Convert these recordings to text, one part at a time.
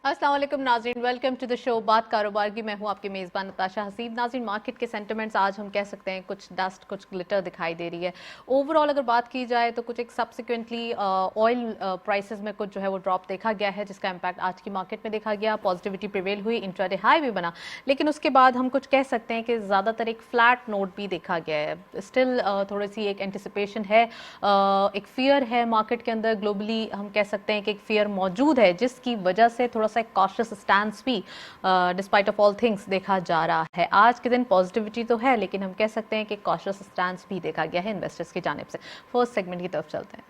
अस्सलाम वालेकुम नाज़रीन, वेलकम टू द शो बात कारोबार की। मैं हूं आपकी मेज़बान नताशा हसीब। नाज़रीन, मार्केट के सेंटिमेंट्स आज हम कह सकते हैं कुछ डस्ट कुछ ग्लिटर दिखाई दे रही है। ओवरऑल अगर बात की जाए तो कुछ एक सब्सिक्वेंटली ऑयल प्राइसेस में कुछ जो है वो ड्रॉप देखा गया है, जिसका इम्पैक्ट आज की मार्केट में देखा गया। पॉजिटिविटी प्रिवेल हुई, इंट्राडे हाई भी बना, लेकिन उसके बाद हम कुछ कह सकते हैं कि ज़्यादातर एक फ्लैट नोट भी देखा गया है। स्टिल थोड़ी सी एक एंटिसिपेशन है, एक फियर है मार्केट के अंदर। ग्लोबली हम कह सकते हैं कि एक फियर मौजूद है, जिसकी वजह से थोड़ा सा एक कॉशियस स्टैंस भी डिस्पाइट ऑफ ऑल थिंग्स देखा जा रहा है। आज के दिन पॉजिटिविटी तो है, लेकिन हम कह सकते हैं कि कॉशियस स्टैंस भी देखा गया है इन्वेस्टर्स की जानिब से। फर्स्ट सेगमेंट की तरफ चलते हैं।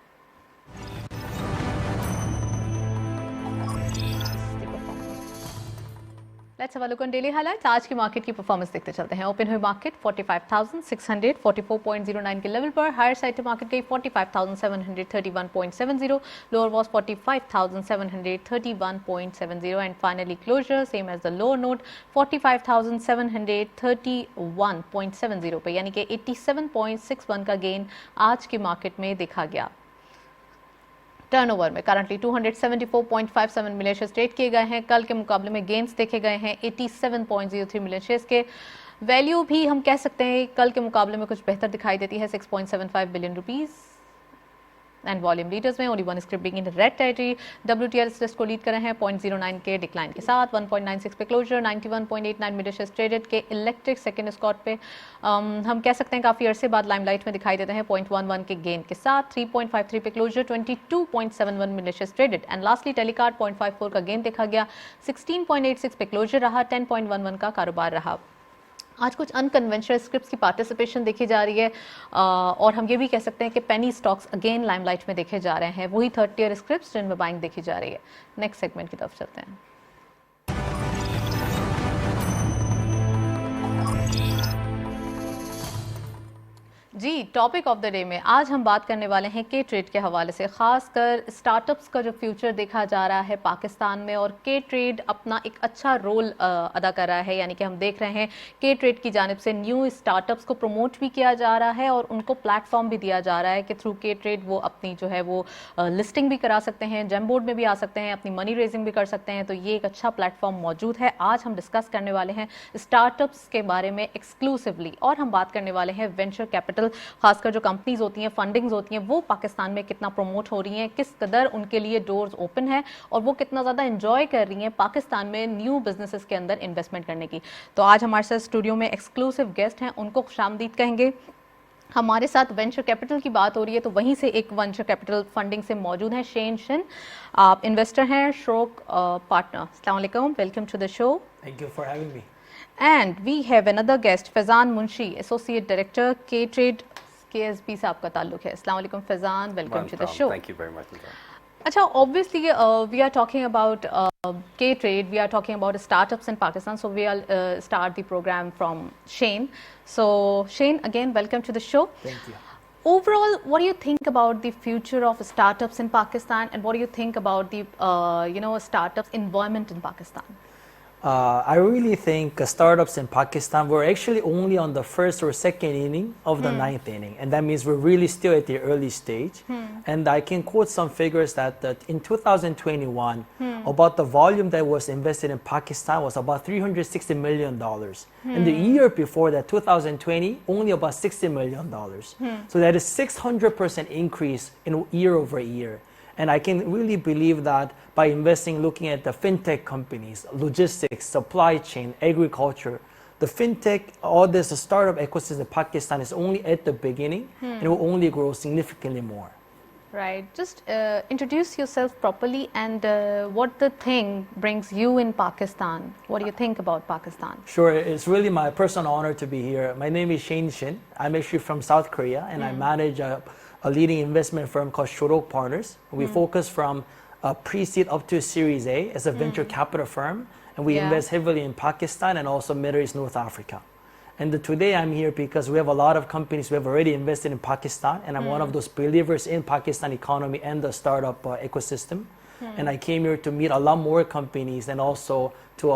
Let's have a look on daily highlights. आज की मार्केट की परफॉर्मेंस देखते चलते हैं। ओपन हुई मार्केट 45,644.09 के लेवल पर। हायर साइड मार्केट गई 45,731.70, lower was 45,731.70 and finally closure same as the lower note 45,731.70 पे, यानी कि 87.61 का गेन आज की मार्केट में देखा गया। टर्नओवर में करंटली 274.57 मिलियन शेयर्स ट्रेड किए गए हैं। कल के मुकाबले में गेन्स देखे गए हैं 87.03 मिलियन शेयर्स के। वैल्यू भी हम कह सकते हैं कल के मुकाबले में कुछ बेहतर दिखाई देती है, 6.75 billion rupees. And volume leaders में only one script being in red territory. WTL list को लीड कर रहे हैं 0.09 के डिक्लाइन के साथ। 1.96 पे क्लोजर, 91.89 मिलियन शेयर्स ट्रेडेड के इलेक्ट्रिक सेकंड स्कॉट पे हम कह सकते हैं काफ़ी अरसे बाद लाइमलाइट में दिखाई देते हैं 0.11 के गेन के साथ। 3.53 पे closure, 22.71 million shares traded and lastly Telecard 0.54 का गेन देखा गया। 16.86 पे क्लोजर रहा, 10.11 का कारोबार रहा। आज कुछ अनकन्वेंशनल स्क्रिप्ट्स की पार्टिसिपेशन देखी जा रही है और हम ये भी कह सकते हैं कि पेनी स्टॉक्स अगेन लाइमलाइट में देखे जा रहे हैं, वही थर्ड टियर स्क्रिप्ट्स जिनमें बाइंग देखी जा रही है। नेक्स्ट सेगमेंट की तरफ चलते हैं। जी, टॉपिक ऑफ द डे में आज हम बात करने वाले हैं के ट्रेड के हवाले से, खासकर स्टार्टअप्स का जो फ्यूचर देखा जा रहा है पाकिस्तान में, और के ट्रेड अपना एक अच्छा रोल अदा कर रहा है। यानी कि हम देख रहे हैं के ट्रेड की जानिब से न्यू स्टार्टअप्स को प्रमोट भी किया जा रहा है और उनको प्लेटफॉर्म भी दिया जा रहा है कि थ्रू के ट्रेड वो अपनी जो है वो लिस्टिंग भी करा सकते हैं, जेम बोर्ड में भी आ सकते हैं, अपनी मनी रेजिंग भी कर सकते हैं। तो ये एक अच्छा प्लेटफॉर्म मौजूद है। आज हम डिस्कस करने वाले हैं स्टार्टअप्स के बारे में एक्सक्लूसिवली, और हम बात करने वाले हैं वेंचर कैपिटल, खासकर जो कंपनीज होती हैं, फंडिंग्स होती हैं, वो पाकिस्तान में कितना प्रमोट हो रही हैं, किस कदर उनके लिए डोर्स ओपन है और वो कितना ज़्यादा एंजॉय कर रही हैं पाकिस्तान में न्यू बिजनेसेस के अंदर इन्वेस्टमेंट करने की। तो आज हमारे साथ स्टूडियो में एक्सक्लूसिव गेस्ट हैं, उनको खुशामदीद कहेंगे। हमारे साथ वेंचर कैपिटल की बात हो रही है तो वहीं से एक वेंचर कैपिटल फंडिंग से मौजूद हैं शेन शिन। आप इन्वेस्टर हैं, श्रोक पार्टनर। अस्सलाम वालेकुम, welcome to the show. Thank you for having me. And we have another guest, Faizan Munshi, associate director KTrade, KSB से आपका ताल्लुक है। अस्सलाम वालेकुम Faizan, welcome to the show. Thank you very much. अच्छा, obviously we are talking about K trade, we are talking about startups in Pakistan, so we'll start the program from Shane. So Shane, again welcome to the show. Thank you. Overall, what do you think about the future of startups in Pakistan, and what do you think about the startups environment in Pakistan? I really think startups in Pakistan, we're actually only on the first or second inning of the ninth inning, and that means we're really still at the early stage. And I can quote some figures that in 2021, about the volume that was invested in Pakistan was about $360 million. And the year before that, 2020, only about $60 million. So that is 600% increase in year over year. And I can really believe that by investing, looking at the fintech companies, logistics, supply chain, agriculture, the fintech, all this startup ecosystem in Pakistan is only at the beginning and it will only grow significantly more. Right. Just introduce yourself properly and what the thing brings you in Pakistan. What do you think about Pakistan? Sure. It's really my personal honor to be here. My name is Shane Shin. I'm actually from South Korea and I manage a leading investment firm called Shorok Partners. We focus from pre-seed up to Series A as a venture capital firm, and we invest heavily in Pakistan and also Middle East, North Africa. And today I'm here because we have a lot of companies who have already invested in Pakistan, and I'm one of those believers in Pakistan economy and the startup ecosystem. And I came here to meet a lot more companies and also to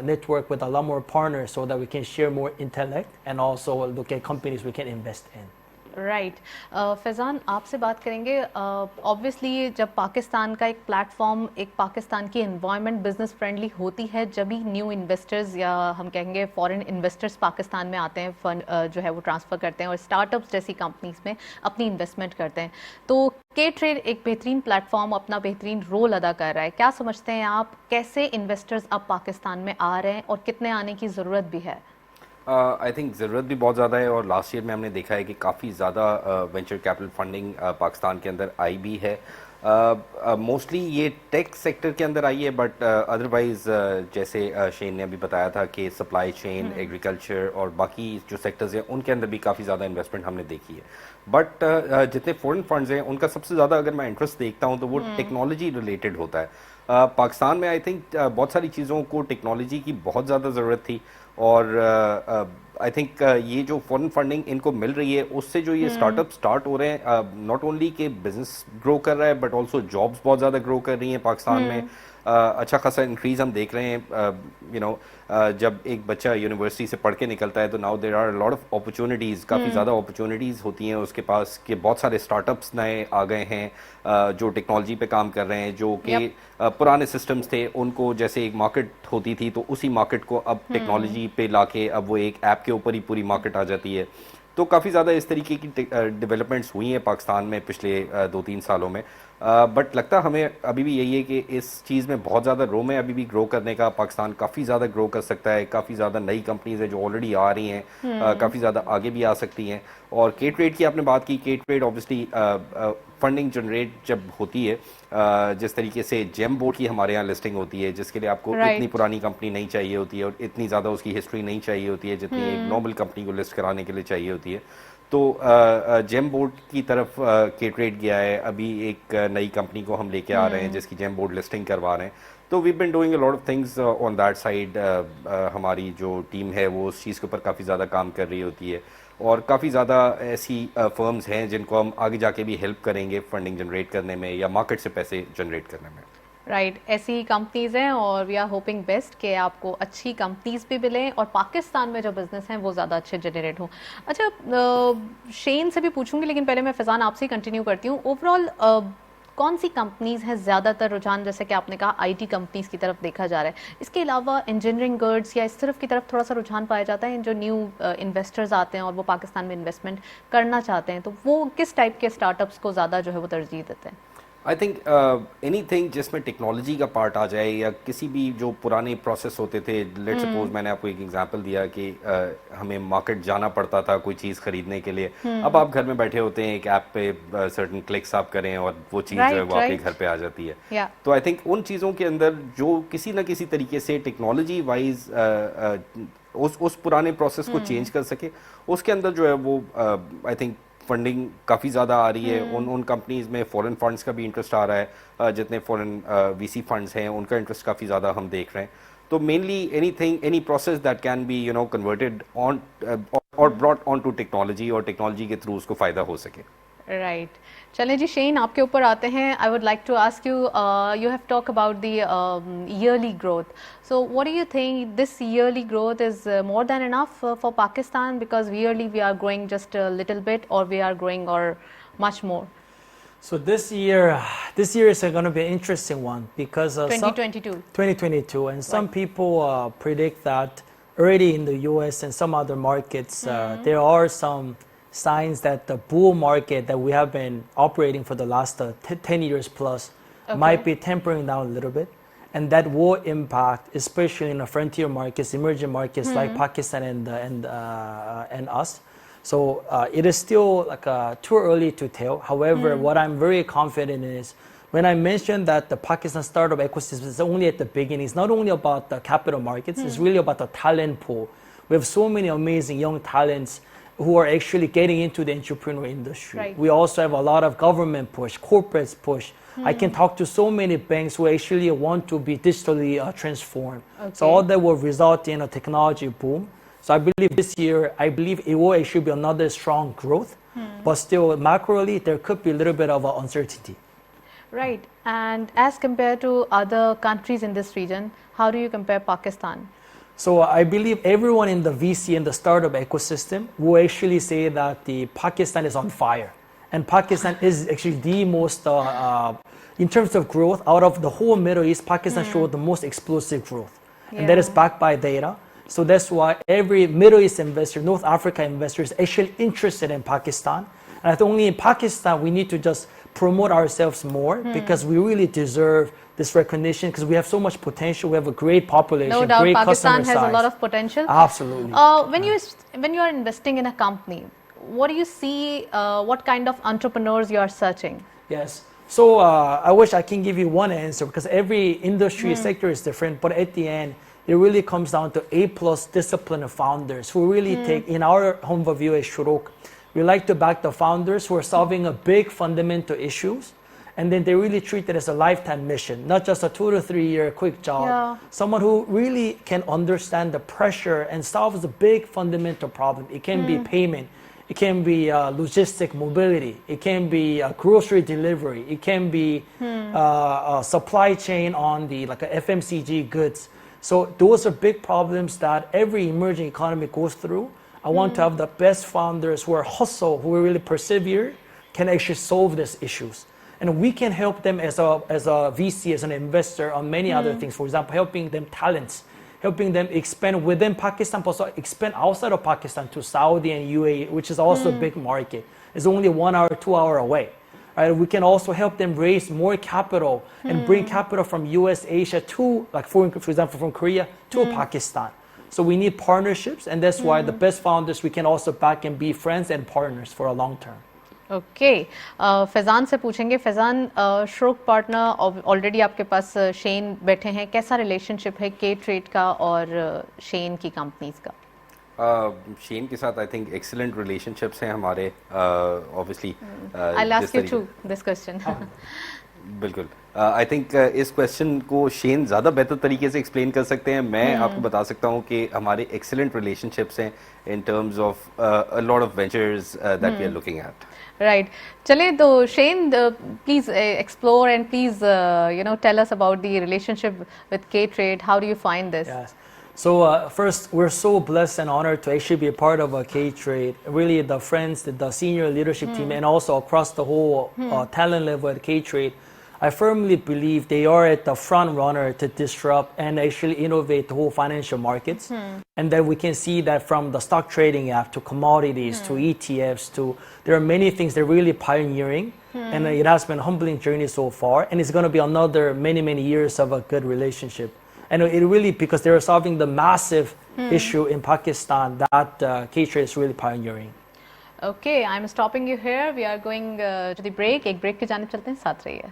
network with a lot more partners so that we can share more intellect and also look at companies we can invest in. Right Faizan, आपसे बात करेंगे. Obviously जब पाकिस्तान का एक platform, एक पाकिस्तान की environment business friendly होती है, जब ही न्यू इन्वेस्टर्स या हम कहेंगे फॉरेन इन्वेस्टर्स पाकिस्तान में आते हैं, फंड जो है वो ट्रांसफ़र करते हैं और स्टार्टअप्स जैसी कंपनीज में अपनी इन्वेस्टमेंट करते हैं, तो के ट्रेड एक बेहतरीन प्लेटफॉर्म, अपना बेहतरीन रोल अदा कर रहा है. क्या समझते हैं आप, कैसे इन्वेस्टर्स अब पाकिस्तान में आ रहे हैं और कितने आने की ज़रूरत भी है? आई थिंक ज़रूरत भी बहुत ज़्यादा है, और लास्ट ईयर में हमने देखा है कि काफ़ी ज़्यादा वेंचर कैपिटल फंडिंग पाकिस्तान के अंदर आई भी है. मोस्टली ये टेक सेक्टर के अंदर आई है, बट अदरवाइज़ जैसे शेन ने अभी बताया था कि सप्लाई चेन, एग्रीकल्चर और बाकी जो सेक्टर्स हैं उनके अंदर भी काफ़ी ज़्यादा इन्वेस्टमेंट हमने देखी है. बट जितने फॉरेन फंड्स हैं उनका सबसे ज़्यादा अगर मैं इंटरेस्ट देखता हूँ तो वो टेक्नोलॉजी रिलेटेड होता है. पाकिस्तान में आई थिंक बहुत सारी चीज़ों को टेक्नोलॉजी की बहुत ज़्यादा ज़रूरत थी, और आई थिंक ये जो फॉरेन फंडिंग इनको मिल रही है उससे जो ये स्टार्टअप स्टार्ट हो रहे हैं, नॉट ओनली के बिजनेस ग्रो कर रहा है बट ऑल्सो जॉब्स बहुत ज़्यादा ग्रो कर रही हैं पाकिस्तान में. अच्छा खासा इंक्रीज हम देख रहे हैं. जब एक बच्चा यूनिवर्सिटी से पढ़ के निकलता है तो now there are lot of opportunities, काफ़ी ज़्यादा अपॉर्चुनिटीज़ होती हैं उसके पास, कि बहुत सारे स्टार्टअप्स नए आ गए हैं जो टेक्नोलॉजी पे काम कर रहे हैं, जो कि पुराने सिस्टम्स थे उनको जैसे एक मार्केट होती थी तो उसी मार्केट को अब टेक्नोलॉजी पे लाके अब वो एक ऐप के ऊपर ही पूरी मार्केट आ जाती है. तो काफ़ी ज़्यादा इस तरीके की डेवलपमेंट्स हुई हैं पाकिस्तान में पिछले 2-3 सालों में. बट लगता हमें अभी भी यही है कि इस चीज़ में बहुत ज़्यादा रोम है अभी भी ग्रो करने का. पाकिस्तान काफ़ी ज़्यादा ग्रो कर सकता है, काफ़ी ज़्यादा नई कंपनीज है जो ऑलरेडी आ रही हैं, काफ़ी ज़्यादा आगे भी आ सकती हैं. और के ट्रेड की आपने बात की, के ट्रेड ऑब्वियसली फंडिंग जनरेट जब होती है, जिस तरीके से जेम बोर्ड की हमारे यहाँ लिस्टिंग होती है, जिसके लिए आपको इतनी पुरानी कंपनी नहीं चाहिए होती है और इतनी ज़्यादा उसकी हिस्ट्री नहीं चाहिए होती है जितनी एक नॉर्मल कंपनी को लिस्ट कराने के लिए चाहिए होती है. तो जेम बोर्ड की तरफ के ट्रेड गया है. अभी एक नई कंपनी को हम लेके आ रहे हैं जिसकी जेम बोर्ड लिस्टिंग करवा रहे हैं. तो we been doing a lot of things on that side. हमारी जो टीम है वो उस चीज़ के ऊपर काफ़ी ज़्यादा काम कर रही होती है, और काफ़ी ज़्यादा ऐसी फर्म्स हैं जिनको हम आगे जाके भी हेल्प करेंगे फंडिंग जनरेट करने में या मार्केट से पैसे जनरेट करने में. राइट, ऐसी कंपनीज हैं और वी आर होपिंग बेस्ट कि आपको अच्छी कंपनीज भी मिलें और पाकिस्तान में जो बिजनेस हैं वो ज़्यादा अच्छे जनरेट हों. अच्छा, शेन से भी पूछूंगी लेकिन पहले मैं फैज़ान आपसे कंटिन्यू करती हूँ. ओवरऑल कौन सी कंपनीज हैं ज़्यादातर रुझान, जैसे कि आपने कहा आईटी कंपनीज की तरफ देखा जा रहा है, इसके अलावा इंजीनियरिंग गर्ड्स या इस तरफ की तरफ थोड़ा सा रुझान पाया जाता है? जो न्यू इन्वेस्टर्स आते हैं और वो पाकिस्तान में इन्वेस्टमेंट करना चाहते हैं तो वो किस टाइप के स्टार्टअप्स को ज़्यादा जो है वो तरजीह देते हैं? आई थिंक एनीथिंग जिसमें टेक्नोलॉजी का पार्ट आ जाए, या किसी भी जो पुराने प्रोसेस होते थे. लेट्स सपोज मैंने आपको एक एग्जांपल दिया कि हमें मार्केट जाना पड़ता था कोई चीज़ खरीदने के लिए. अब आप घर में बैठे होते हैं, एक ऐप पे सर्टेन क्लिक्स आप करें और वो चीज़ जो है वो आपके घर पे आ जाती है. तो आई थिंक उन चीज़ों के अंदर जो किसी ना किसी तरीके से टेक्नोलॉजी वाइज उस पुराने प्रोसेस को चेंज कर सके, उसके अंदर जो है वो आई थिंक फंडिंग काफ़ी ज़्यादा आ रही है. उन कंपनीज में फॉरेन फंड्स का भी इंटरेस्ट आ रहा है. जितने फॉरेन वीसी फंड्स हैं उनका इंटरेस्ट काफ़ी ज़्यादा हम देख रहे हैं. तो mainly any process that can be converted on और ब्रॉट ऑन टू टेक्नोलॉजी, और टेक्नोलॉजी के थ्रू उसको फ़ायदा हो सके. राइट, चलें जी शेन आपके ऊपर आते हैं. I would like to ask you, you have talk about the yearly growth. So what do you think this yearly growth is more than enough for Pakistan, because yearly we are growing just a little bit or we are growing or much more? So this year is going to be an interesting one because 2022, and some people predict that already in the US and some other markets there are some signs that the bull market that we have been operating for the last 10 years plus might be tempering down a little bit, and that will impact especially in the frontier markets, emerging markets like Pakistan and us. So it is still like too early to tell. However, what I'm very confident in is when I mentioned that the Pakistan startup ecosystem is only at the beginning. It's not only about the capital markets, it's really about the talent pool. We have so many amazing young talents who are actually getting into the entrepreneurial industry. Right. We also have a lot of government push, corporates push. I can talk to so many banks who actually want to be digitally transformed. So all that will result in a technology boom. So I believe this year, it will actually be another strong growth, but still macroly, there could be a little bit of uncertainty. Right, and as compared to other countries in this region, how do you compare Pakistan? So I believe everyone in the VC and the startup ecosystem will actually say that the Pakistan is on fire, and Pakistan is actually the most, in terms of growth, out of the whole Middle East, Pakistan showed the most explosive growth, and that is backed by data. So that's why every Middle East investor, North Africa investor is actually interested in Pakistan. And I think only in Pakistan we need to just promote ourselves more because we really deserve this recognition because we have so much potential. We have a great population, No doubt, great Pakistan customer has size. a lot of potential. Absolutely. When you are investing in a company, what do you see? What kind of entrepreneurs you are searching? Yes. So I wish I can give you one answer because every industry sector is different. But at the end, it really comes down to A+ disciplined founders who really take, in our home view as Shurok, we like to back the founders who are solving a big fundamental issues. And then they really treat it as a lifetime mission, not just a 2 to 3 year quick job. Yeah. Someone who really can understand the pressure and solves a big fundamental problem. It can be payment, it can be logistic mobility, it can be grocery delivery, it can be supply chain on the like a FMCG goods. So those are big problems that every emerging economy goes through. I want to have the best founders who are hustle, who are really persevere, can actually solve these issues. And we can help them as a VC, as an investor on many other things. For example, helping them talents, helping them expand within Pakistan, but also expand outside of Pakistan to Saudi and UAE, which is also a big market. It's only 1 hour, 2 hour away. Right? We can also help them raise more capital and bring capital from US, Asia to, like for example, from Korea to Pakistan. So we need partnerships, and that's why the best founders we can also back and be friends and partners for a long term. Okay Faizan से पूछेंगे. फैज़ान, श्रोक partner already आपके पास Shane बैठे हैं, कैसा relationship है के trade का और शेन की कंपनीज का? शेन के साथ आई थिंक एक्सीलेंट रिलेशनशिप्स हैं हमारे. Obviously I will ask you to this question. बिल्कुल. आई थिंक इस क्वेश्चन को शेन ज़्यादा बेहतर तरीके से एक्सप्लेन कर सकते हैं. मैं आपको बता सकता हूँ कि हमारे एक्सीलेंट रिलेशनशिप्स हैं in terms of a lot of ventures that we are looking at. Right. चलिए तो Shane, please explore and please tell us about the relationship with K-Trade. How do you find this? Yes. So first, we're so blessed and honored to actually be a part of K-Trade. Really, the friends, the senior leadership team, and also across the whole talent level at K-Trade, I firmly believe they are at the front runner to disrupt and actually innovate the whole financial markets. And then we can see that from the stock trading app to commodities to ETFs to there are many things they're really pioneering. And it has been a humbling journey so far. And it's going to be another many years of a good relationship. And it really, because they're solving the massive issue in Pakistan that K-Trade is really pioneering. Okay, I'm stopping you here. We are going to the break. एक break की जानिब चलते हैं, साथ रहिए.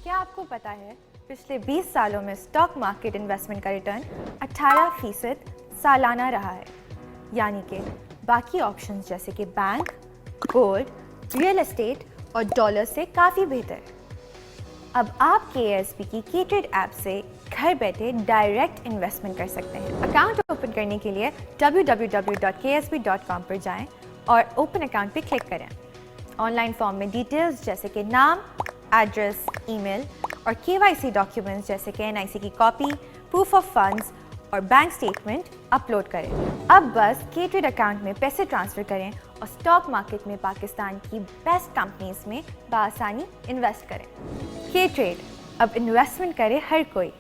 क्या आपको पता है पिछले 20 सालों में स्टॉक मार्केट इन्वेस्टमेंट का रिटर्न 18% सालाना रहा है, यानी कि बाकी ऑप्शंस जैसे कि बैंक, गोल्ड, रियल एस्टेट और डॉलर से काफ़ी बेहतर. अब आप KSB की K-Trade ऐप से घर बैठे डायरेक्ट इन्वेस्टमेंट कर सकते हैं. अकाउंट ओपन करने के लिए www.ksb.com पर जाएं और ओपन अकाउंट पर क्लिक करें. ऑनलाइन फॉर्म में डिटेल्स जैसे कि नाम, एड्रेस, ईमेल और KYC डॉक्यूमेंट्स जैसे कि NIC की कॉपी, प्रूफ ऑफ फंड्स और बैंक स्टेटमेंट अपलोड करें. अब बस K-Trade अकाउंट में पैसे ट्रांसफ़र करें और स्टॉक मार्केट में पाकिस्तान की बेस्ट कंपनीज में बआसानी इन्वेस्ट करें. K-Trade, अब इन्वेस्टमेंट करे हर कोई.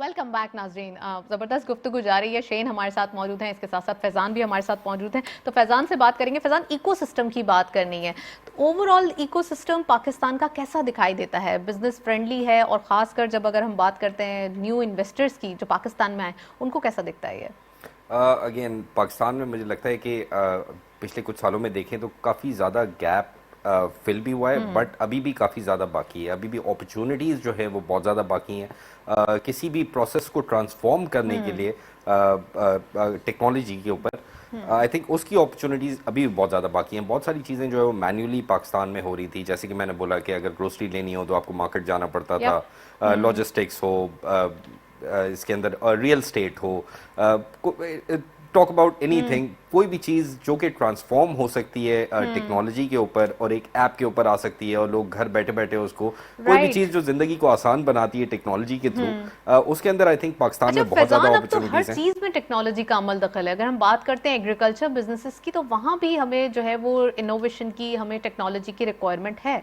वेलकम बैक नाजरीन. ज़बरदस्त गुफ्तगू जारी है. शेन हमारे साथ मौजूद हैं, इसके साथ साथ फैज़ान भी हमारे साथ मौजूद हैं. तो फैज़ान से बात करेंगे. फैज़ान, इकोसिस्टम की बात करनी है तो ओवरऑल इकोसिस्टम पाकिस्तान का कैसा दिखाई देता है? बिजनेस फ्रेंडली है? और ख़ासकर जब अगर हम बात करते हैं न्यू इन्वेस्टर्स की जो पाकिस्तान में आए, उनको कैसा दिखता है ये? अगेन पाकिस्तान में मुझे लगता है कि पिछले कुछ सालों में देखें तो काफ़ी ज़्यादा गैप فل بھی ہوا ہے بٹ ابھی بھی کافی زیادہ باقی ہے, ابھی بھی اپرچونیٹیز جو ہے وہ بہت زیادہ باقی ہیں کسی بھی پروسیس کو ٹرانسفارم کرنے کے لیے ٹیکنالوجی کے اوپر. آئی تھنک اس کی اپرچونیٹیز ابھی بھی بہت زیادہ باقی ہیں. بہت ساری چیزیں جو ہے وہ مینولی پاکستان میں ہو رہی تھی, جیسے کہ میں نے بولا کہ اگر گروسری لینی ہو تو آپ کو مارکیٹ جانا پڑتا تھا, لاجسٹکس ہو, اس کے اندر ریئل اسٹیٹ ہو, ٹاک اباؤٹ اینی تھنگ, کوئی بھی چیز جو کہ ٹرانسفارم ہو سکتی ہے ٹیکنالوجی کے اوپر اور ایک ایپ کے اوپر آ سکتی ہے اور لوگ گھر بیٹھے بیٹھے اس کو, کوئی بھی چیز جو زندگی کو آسان بناتی ہے ٹیکنالوجی کے تھرو, اس کے اندر آئی تھنک پاکستان میں بہت زیادہ اپرچونیٹیز ہیں. ہر چیز میں ٹیکنالوجی کا عمل دخل ہے. اگر ہم بات کرتے ہیں ایگریکلچر بزنسز کی تو وہاں بھی ہمیں جو ہے وہ انوویشن کی, ہمیں ٹیکنالوجی کی ریکوائرمنٹ ہے.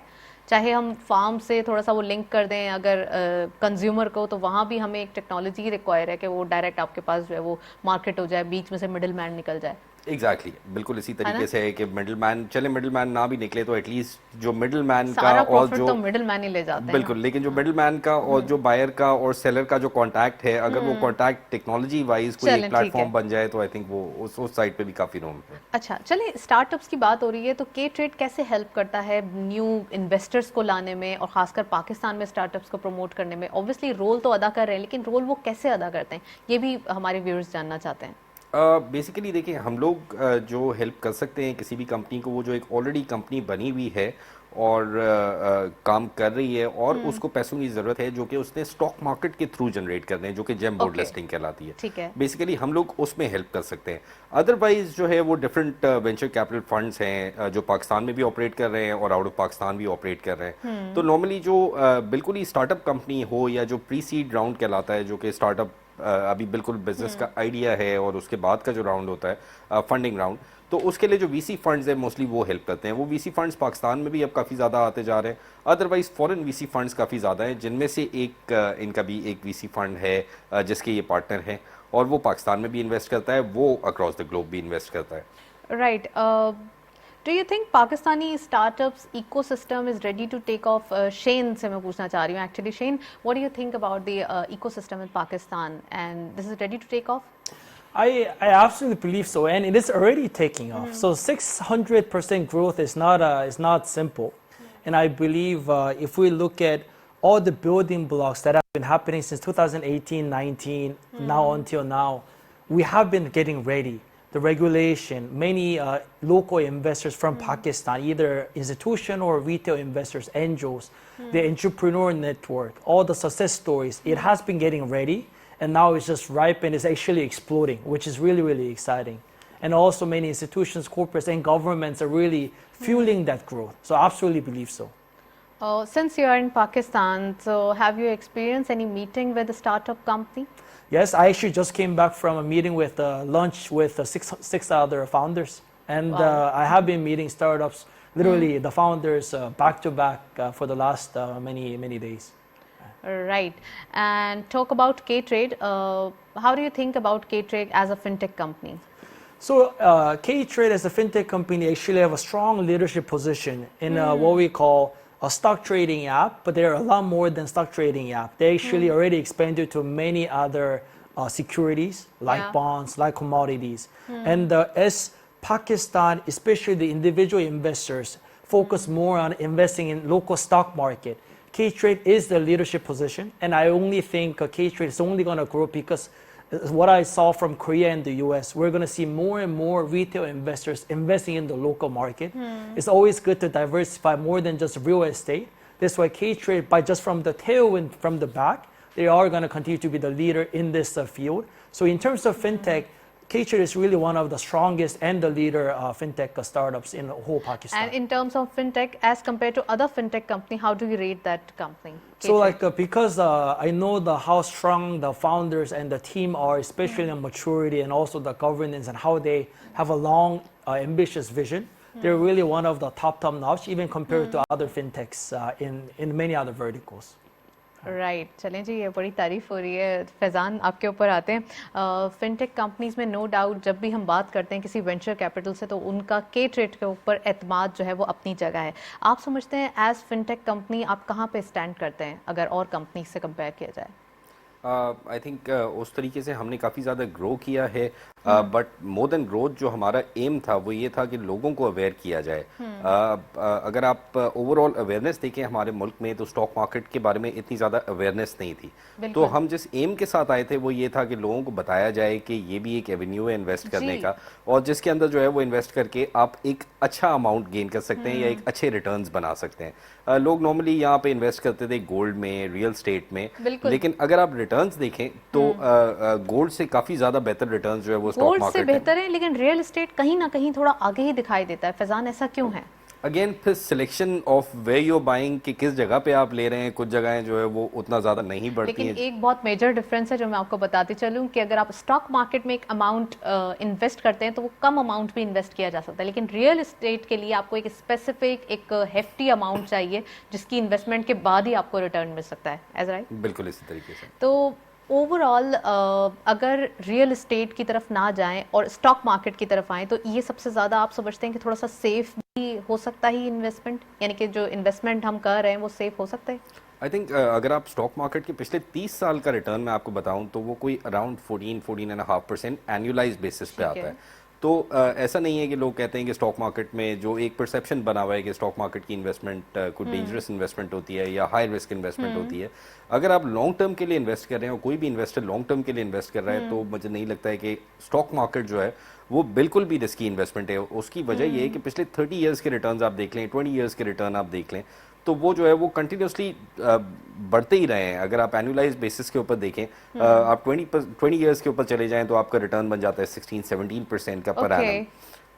چاہے ہم فارم سے تھوڑا سا وہ لنک کر دیں اگر کنزیومر کو, تو وہاں بھی ہمیں ایک ٹیکنالوجی ریکوائر ہے کہ وہ ڈائریکٹ آپ کے پاس جو ہے وہ مارکیٹ ہو جائے, بیچ میں سے مڈل مین نکل جائے. ایگزیکٹلی, بالکل اسی طریقے سے ہے کہ مڈل مین, چلے مڈل مین نہ بھی نکلے تو ایٹ لیسٹ جو مڈل مین کا سارا اور پروفٹ جو تو مڈل مین ہی لے جاتے ہیں. بالکل, لیکن جو مڈل مین کا اور جو بائر کا اور سیلر کا جو کانٹیکٹ ہے, اگر وہ کانٹیکٹ ٹیکنالوجی وائز کوئی ایک پلیٹ فارم بن جائے تو آئی تھنک وہ اس سائڈ پہ بھی کافی روم ہے. اچھا چلیں, اسٹارٹ اپس کی بات ہو رہی ہے تو کے ٹریڈ کیسے ہیلپ کرتا ہے نیو انویسٹرز کو لانے میں اور خاص کر پاکستان میں اسٹارٹ اپس کو پروموٹ کرنے میں؟ اوبویسلی رول تو ادا کر رہے ہیں, لیکن رول وہ کیسے ادا کرتے ہیں یہ بھی ہمارے ویورز جاننا چاہتے ہیں. بیسیکلی دیکھیں, ہم لوگ جو ہیلپ کر سکتے ہیں کسی بھی کمپنی کو, وہ جو ایک آلریڈی کمپنی بنی ہوئی ہے اور کام کر رہی ہے اور اس کو پیسوں کی ضرورت ہے جو کہ اس نے اسٹاک مارکیٹ کے تھرو جنریٹ کرنے ہیں, جو کہ جیم بورڈ لسٹنگ کہلاتی ہے. ٹھیک ہے, بیسیکلی ہم لوگ اس میں ہیلپ کر سکتے ہیں. ادروائز جو ہے وہ ڈفرینٹ وینچر کیپٹل فنڈس ہیں جو پاکستان میں بھی آپریٹ کر رہے ہیں اور آؤٹ آف پاکستان بھی آپریٹ کر رہے ہیں. تو نارملی جو بالکل ہی اسٹارٹ اپ کمپنی ہو یا جو پری سیڈ راؤنڈ کہلاتا ہے, جو کہ اسٹارٹ اپ ابھی بالکل بزنس کا آئیڈیا ہے اور اس کے بعد کا جو راؤنڈ ہوتا ہے فنڈنگ راؤنڈ, تو اس کے لیے جو وی سی فنڈز ہیں موسٹلی وہ ہیلپ کرتے ہیں. وہ وی سی فنڈز پاکستان میں بھی اب کافی زیادہ آتے جا رہے ہیں. ادروائز فورن وی سی فنڈز کافی زیادہ ہیں, جن میں سے ایک ان کا بھی ایک وی سی فنڈ ہے جس کے یہ پارٹنر ہیں اور وہ پاکستان میں بھی انویسٹ کرتا ہے, وہ اکراس دا گلوب بھی انویسٹ کرتا ہے. Right. Do you think Pakistani startups ecosystem is ready to take off? Shane سے میں پوچھنا چاہ رہی ہوں actually. Shane, what do you think about the ecosystem in Pakistan, and this is ready to take off? I absolutely believe so, and it is already taking off. So 600% growth is not simple, and I believe if we look at all the building blocks that have been happening since 2018-19 now until now, we have been getting ready. The regulation, many local investors from Pakistan, either institutional or retail investors, angels, the entrepreneur network, all the success stories, it has been getting ready, and now it's just ripe and it's actually exploding, which is really, really exciting. And also many institutions, corporates and governments are really fueling that growth. So I absolutely believe so. Since you are in Pakistan, so have you experienced any meeting with a startup company? Yes, I actually just came back from a meeting with lunch with six other founders, and I have been meeting startups, literally the founders back to back for the last many days. Right. And talk about K-Trade. How do you think about K-Trade as a fintech company? So K-Trade as a fintech company actually have a strong leadership position in what we call a stock trading app, but they're a lot more than stock trading app. They actually already expanded to many other securities like bonds, like commodities. And as Pakistan, especially the individual investors, focus more on investing in local stock market, K-Trade is the leadership position, and I only think K-Trade is only going to grow because what I saw from Korea and the US, we're going to see more and more retail investors investing in the local market. It's always good to diversify more than just real estate. That's why K-Trade, by just from the tailwind from the back, they are going to continue to be the leader in this field. So in terms of fintech, K-Trade is really one of the strongest and the leader fintech startups in the whole Pakistan. And in terms of fintech, as compared to other fintech company, how do you rate that company? So like because I know how strong the founders and the team are, especially in maturity and also the governance and how they have a long, ambitious vision. They're really one of the top notch, even compared to other fintechs in many other verticals. Right. چلیں جی, یہ بڑی تعریف ہو رہی ہے. فیضان, آپ کے اوپر آتے ہیں. فن ٹیک کمپنیز میں نو ڈاؤٹ جب بھی ہم بات کرتے ہیں کسی وینچر کیپٹل سے تو ان کا کے ٹریڈ کے اوپر اعتماد جو ہے وہ اپنی جگہ ہے. آپ سمجھتے ہیں ایز فن ٹیک کمپنی آپ کہاں پہ اسٹینڈ کرتے ہیں اگر اور کمپنی سے کمپیئر کیا جائے؟ آئی تھنک اس طریقے سے ہم نے کافی زیادہ گرو کیا ہے. بٹ مور دین گروتھ جو ہمارا ایم تھا وہ یہ تھا کہ لوگوں کو اویئر کیا جائے. اگر آپ اوور آل اویئرنیس دیکھیں ہمارے ملک میں تو اسٹاک مارکیٹ کے بارے میں اتنی زیادہ اویئرنیس نہیں تھی. تو ہم جس ایم کے ساتھ آئے تھے وہ یہ تھا کہ لوگوں کو بتایا جائے کہ یہ بھی ایک ایونیو ہے انویسٹ کرنے کا, اور جس کے اندر جو ہے وہ انویسٹ کر کے آپ ایک اچھا اماؤنٹ گین کر سکتے ہیں یا ایک اچھے ریٹرنز بنا سکتے ہیں. لوگ نارملی یہاں پہ انویسٹ کرتے تھے گولڈ میں, ریئل اسٹیٹ میں, لیکن اگر آپ ریٹرنز دیکھیں تو گولڈ سے کافی زیادہ بہتر ریٹرنز جو ہے وہ اسٹاک گولڈ سے مارکیٹ بہتر ہے, لیکن ریئل اسٹیٹ کہیں نہ کہیں تھوڑا آگے ہی دکھائی دیتا ہے. فیضان ایسا کیوں ہے؟ اگین پھر selection of way you buying کہ کس جگہ پہ آپ لے رہے ہیں. کچھ جگہیں جو ہے وہ اتنا زیادہ نہیں بڑھتی ہیں. لیکن ایک بہت میجر ڈفرینس ہے جو میں آپ کو بتاتی چلوں کہ اگر آپ اسٹاک مارکیٹ میں ایک اماؤنٹ انویسٹ کرتے ہیں تو وہ کم اماؤنٹ بھی انویسٹ کیا جا سکتا ہے, لیکن ریئل اسٹیٹ کے لیے آپ کو ایک اسپیسیفک ایک ہیفٹی اماؤنٹ چاہیے جس کی انویسٹمنٹ کے بعد ہی آپ کو ریٹرن مل سکتا ہے. As right? بالکل اسی طریقے سے. تو اوور آل اگر ریئل اسٹیٹ کی طرف نہ جائیں اور اسٹاک مارکیٹ کی طرف آئیں تو یہ سب سے زیادہ آپ سمجھتے ہیں کہ تھوڑا سا سیف بھی ہو سکتا ہے انویسٹمنٹ, یعنی کہ جو انویسٹمنٹ ہم کر رہے ہیں وہ سیف ہو سکتا ہے؟ آئی تھنک اگر آپ اسٹاک مارکیٹ کے پچھلے 30 سال کا ریٹرن میں آپ کو بتاؤں تو وہ کوئی اراؤنڈ 14.5% اینولاइز بیسس پہ آتا ہے. تو ایسا نہیں ہے کہ لوگ کہتے ہیں کہ اسٹاک مارکیٹ میں جو ایک پرسیپشن بنا ہوا ہے کہ اسٹاک مارکیٹ کی انویسٹمنٹ کوئی ڈینجرس انویسٹمنٹ ہوتی ہے یا ہائی رسک انویسٹمنٹ ہوتی ہے. اگر آپ لانگ ٹرم کے لیے انویسٹ کر رہے ہیں اور کوئی بھی انویسٹر لانگ ٹرم کے لیے انویسٹ کر رہا ہے تو مجھے نہیں لگتا ہے کہ اسٹاک مارکیٹ جو ہے وہ بالکل بھی رسکی انویسٹمنٹ ہے. اس کی وجہ یہ ہے کہ پچھلے 30 ایئرس کے ریٹرنز آپ دیکھ لیں, 20 ایئرس کے ریٹرن آپ دیکھ لیں, تو وہ جو ہے وہ کنٹینیوسلی بڑھتے ہی رہے ہیں. اگر آپ اینولائز بیسس کے اوپر دیکھیں, آپ 20 ایئرس کے اوپر چلے جائیں تو آپ کا ریٹرن بن جاتا ہے 16-17% کا پر اینم.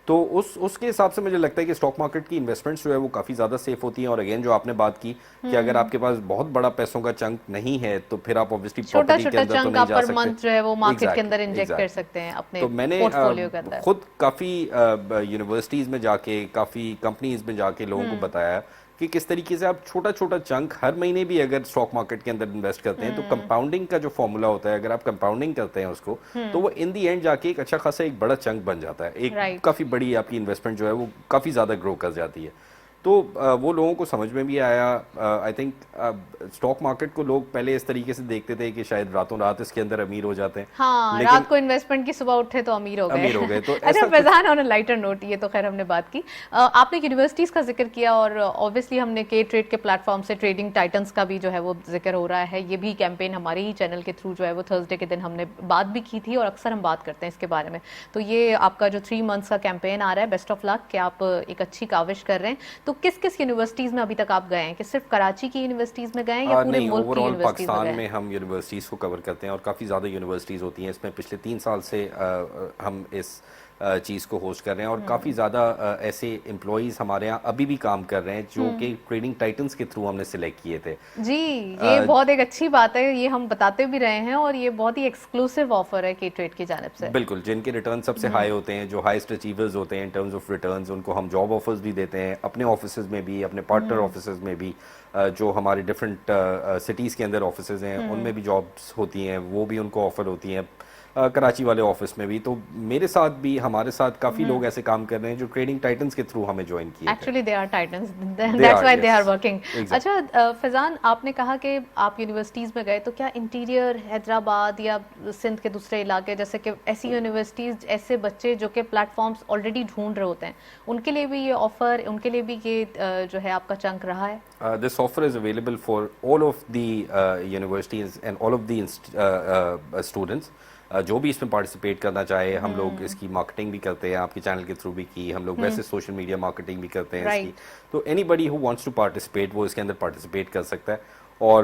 تو اس کے حساب سے مجھے لگتا ہے کہ اسٹاک مارکیٹ کی انویسٹمنٹس جو ہے وہ کافی زیادہ سیف ہوتی ہیں. اور اگین جو آپ نے بات کی کہ اگر آپ کے پاس بہت بڑا پیسوں کا چنک نہیں ہے تو پھر آپ اوبویسلی پراپرٹی کے اندر تو نہیں جا سکتے. منتھ جو ہے وہ مارکیٹ کے اندر انجیکٹ کر سکتے ہیں اپنے تو میں نے پورٹ فولیو کے اندر. خود کافی یونیورسٹیز میں جا کے, کافی کمپنیز میں جا کے لوگوں کو بتایا کہ کس طریقے سے آپ چھوٹا چھوٹا چنک ہر مہینے بھی اگر اسٹاک مارکیٹ کے اندر انویسٹ کرتے ہیں تو کمپاؤنڈنگ کا جو فارمولا ہوتا ہے, اگر آپ کمپاؤنڈنگ کرتے ہیں اس کو تو وہ ان دی اینڈ جا کے ایک اچھا خاصا ایک بڑا چنک بن جاتا ہے. ایک کافی بڑی آپ کی انویسٹمنٹ جو ہے وہ کافی زیادہ گرو کر جاتی ہے. تو وہ لوگوں کو سمجھ میں بھی آیا. آئی تھنک اسٹاک مارکیٹ کو لوگ پہلے اس طریقے سے دیکھتے تھے کہ شاید راتوں رات اس کے اندر امیر ہو جاتے ہیں. ہاں, رات کو انویسٹمنٹ کی صبح اٹھے تو امیر ہو گئے. تو اچھا فیضان, آن اے لائٹر نوٹ, یہ تو خیر ہم نے بات کی, آپ نے یونیورسٹیز کا ذکر کیا اور اوبویسلی ہم نے کے ٹریڈ کے پلیٹ فارم سے ٹریڈنگ ٹائٹنس کا بھی جو ہے وہ ذکر ہو رہا ہے. یہ بھی کیمپین ہمارے ہی چینل کے تھرو جو ہے وہ تھرسڈے کے دن ہم نے بات بھی کی تھی اور اکثر ہم بات کرتے ہیں اس کے بارے میں. تو یہ آپ کا جو 3 منتھس کا کیمپین آ رہا ہے, بیسٹ آف لک کہ آپ ایک اچھی کاوش کر رہے ہیں. تو کس کس یونیورسٹیز میں ابھی تک آپ گئے ہیں, کہ صرف کراچی کی یونیورسٹیز میں گئے ہیں یا پورے ملک کی یونیورسٹیز میں گئے ہیں؟ پاکستان میں ہم یونیورسٹیز کو کور کرتے ہیں اور کافی زیادہ یونیورسٹیز ہوتی ہیں. اس میں پچھلے 3 سال سے ہم اس چیز کو ہوسٹ کر رہے ہیں اور کافی زیادہ ایسے امپلائیز ہمارے یہاں ابھی بھی کام کر رہے ہیں جو کہ ٹریڈنگ ٹائٹنس کے تھرو ہم نے سلیکٹ کیے تھے. جی, یہ بہت ایک اچھی بات ہے, یہ ہم بتاتے بھی رہے ہیں اور یہ بہت ہی ایکسکلوسیو آفر ہے کے ٹریڈ کی جانب سے. بالکل, جن کے ریٹرن سب سے ہائی ہوتے ہیں, جو ہائیسٹ اچیورز ہوتے ہیں ان ٹرمز آف ریٹرنز, ان کو ہم جاب آفرز بھی دیتے ہیں اپنے آفیسز میں بھی, اپنے پارٹنر آفیسز میں بھی. جو ہمارے ڈفرینٹ سٹیز کے اندر آفیسز ہیں ان میں بھی جابس ہوتی ہیں, وہ بھی ان کو آفر ہوتی ہیں. کراچی والے آفس میں بھی. تو میرے ساتھ بھی, ہمارے ساتھ کافی لوگ ایسے کام کر رہے ہیں جو ٹریڈنگ ٹائٹنس کے تھرو ہمیں جوائن کیے. Actually they are titans, that's why they are working. اچھا فیضان, آپ نے کہا کہ آپ یونیورسٹیز میں گئے, تو کیا انٹیریئر حیدرآباد یا سندھ کے دوسرے علاقے جیسے کہ ایسی یونیورسٹیز, ایسے بچے جو کہ پلیٹ فارمس آلریڈی ڈھونڈ رہے ہوتے ہیں, ان کے لیے بھی یہ آفر, ان کے لیے بھی یہ جو ہے آپ کا چنک رہا ہے؟ This offer is available for all of the universities and all of the students. جو بھی اس میں پارٹیسپیٹ کرنا چاہے, ہم لوگ اس کی مارکیٹنگ بھی کرتے ہیں, آپ کے چینل کے تھرو بھی کی, ہم لوگ ویسے سوشل میڈیا مارکیٹنگ بھی کرتے ہیں اس کی. تو anybody who wants to participate وہ اس کے اندر پارٹیسپیٹ کر سکتا ہے. اور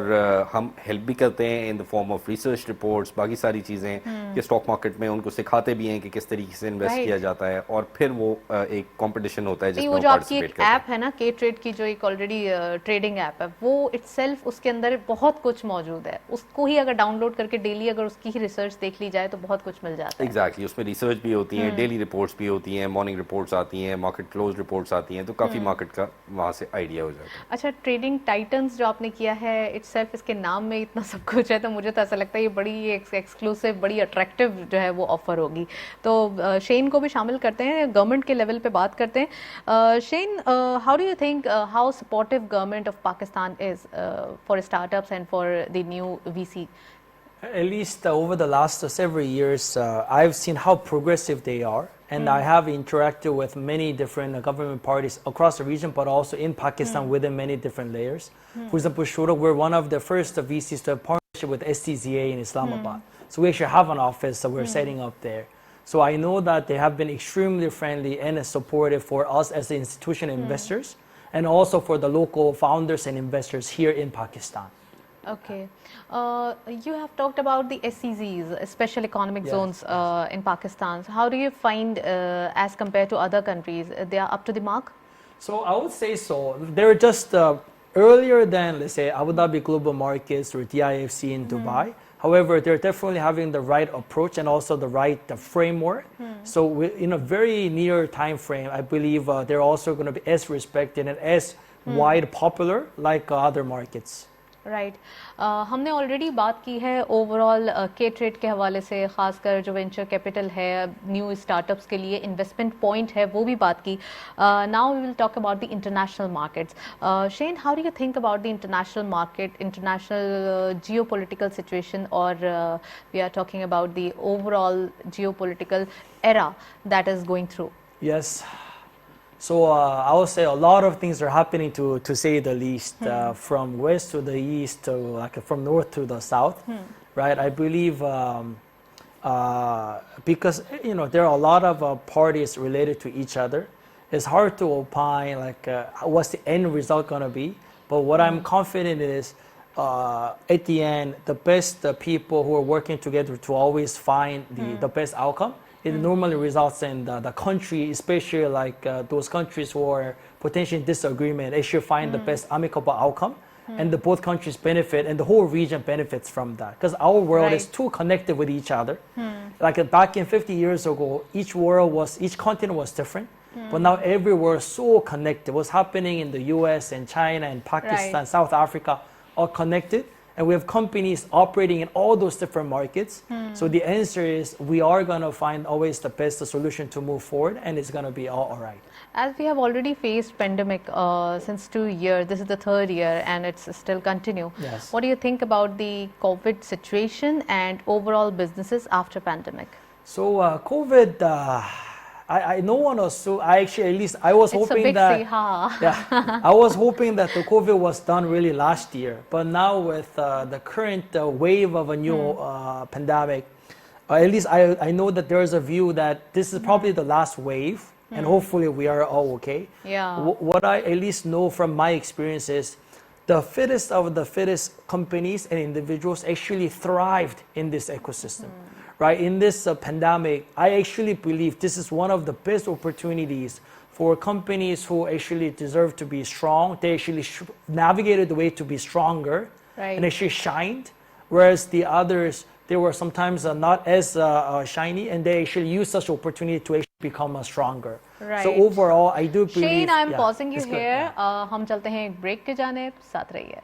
ہم ہیلپ بھی کرتے ہیں in the form of research reports, باقی ساری چیزیں کہ اسٹاک مارکیٹ میں ان کو سکھاتے بھی ہیں کہ کس طریقے سے انویسٹ کیا جاتا ہے. اور پھر وہ ایک کمپٹیشن ہوتا ہے جس میں وہ پارٹیسپیٹ کرتے ہیں. ایپ ہے نا کے ٹریڈ کی, جو ایک آلریڈی ٹریڈنگ ایپ ہے, وہ اٹ سیلف اس کے اندر بہت کچھ موجود ہے. اس کو ہی اگر ڈاؤن لوڈ کر کے ڈیلی اگر اس کی ہی ریسرچ دیکھ لی جائے تو بہت کچھ مل جاتا ہے. ایگزیکٹلی, اس میں ریسرچ بھی ہوتی ہیں, ڈیلی رپورٹس بھی ہوتی ہیں, مارننگ رپورٹس آتی ہیں, مارکیٹ کلوز رپورٹس آتی ہیں, تو کافی مارکیٹ کا وہاں سے آئیڈیا ہو جاتا ہے. اچھا, ٹریڈنگ ٹائٹنس جو آپ نے کیا ہے, اٹ سیلف اس کے نام میں اتنا سب کچھ ہے, تو مجھے تو ایسا لگتا ہے یہ بڑی ایکسکلوسیو, بڑی اٹریکٹیو جو ہے وہ آفر ہوگی. تو شین کو بھی شامل کرتے ہیں, گورنمنٹ کے لیول پہ بات کرتے ہیں. Shane, how do you think how supportive government of Pakistan is for startups and for the new V C At least over the last several years, I've seen how progressive they are, and I have interacted with many different government parties across the region, but also in Pakistan within many different layers. For example, Shura, we're one of the first VCs to have partnership with STZA in Islamabad. So we actually have an office that we're setting up there. So I know that they have been extremely friendly and supportive for us as institutional investors, and also for the local founders and investors here in Pakistan. Okay. You have talked about the SEZs, Special Economic Zones, in Pakistan. So how do you find, as compared to other countries, they are up to the mark? So I would say so. They're just earlier than, let's say, Abu Dhabi Global Markets or DIFC in Dubai. However, they're definitely having the right approach and also the right framework. So in a very near time frame, I believe they're also going to be as respected and as wide popular like other markets. Right हमने already बात की है overall के trade के हवाले से, खासकर जो वेंचर कैपिटल है, न्यू स्टार्टअप्स के लिए इन्वेस्टमेंट पॉइंट है, वो भी बात की. Now we will talk about the international markets. Shane, how do you think about the international market, international geopolitical situation, और we are talking about the overall geopolitical era that is going through? Yes. So I would say a lot of things are happening, to say the least, from west to the east, to like from north to the south, right? I believe because there are a lot of parties related to each other, it's hard to opine like what's the end result going to be. But what I'm confident is at the end, the best people who are working together to always find the best outcome. It normally results in the country, especially like those countries who are potentially in disagreement, they should find the best amicable outcome, and both countries benefit, and the whole region benefits from that. Because our world is too connected with each other. Like back in 50 years ago, each continent was different, but now every world is so connected. What's happening in the US and China and Pakistan, South Africa, all connected. And we have companies operating in all those different markets. So the answer is we are going to find always the best solution to move forward, and it's going to be all right. As we have already faced pandemic since 2 years, this is the third year and it's still continue. Yes. What do you think about the COVID situation and overall businesses after pandemic? So COVID, I no one was so. I actually, at least I was hoping that. I was hoping that the COVID was done really last year, but now with the current wave of a new pandemic, at least I know that there is a view that this is probably the last wave, and hopefully we are all okay. Yeah. What I at least know from my experience is the fittest of the fittest companies and individuals actually thrived in this ecosystem. Right, in this pandemic, I actually believe this is one of the best opportunities for companies who actually deserve to be strong. They actually navigated the way to be stronger, and actually shined, whereas the others, they were sometimes not as shiny, and they actually used such opportunity to actually become stronger. Right. So overall, I do believe. Shane, I am pausing you here. हम चलते हैं एक break के जाने, साथ रहिए.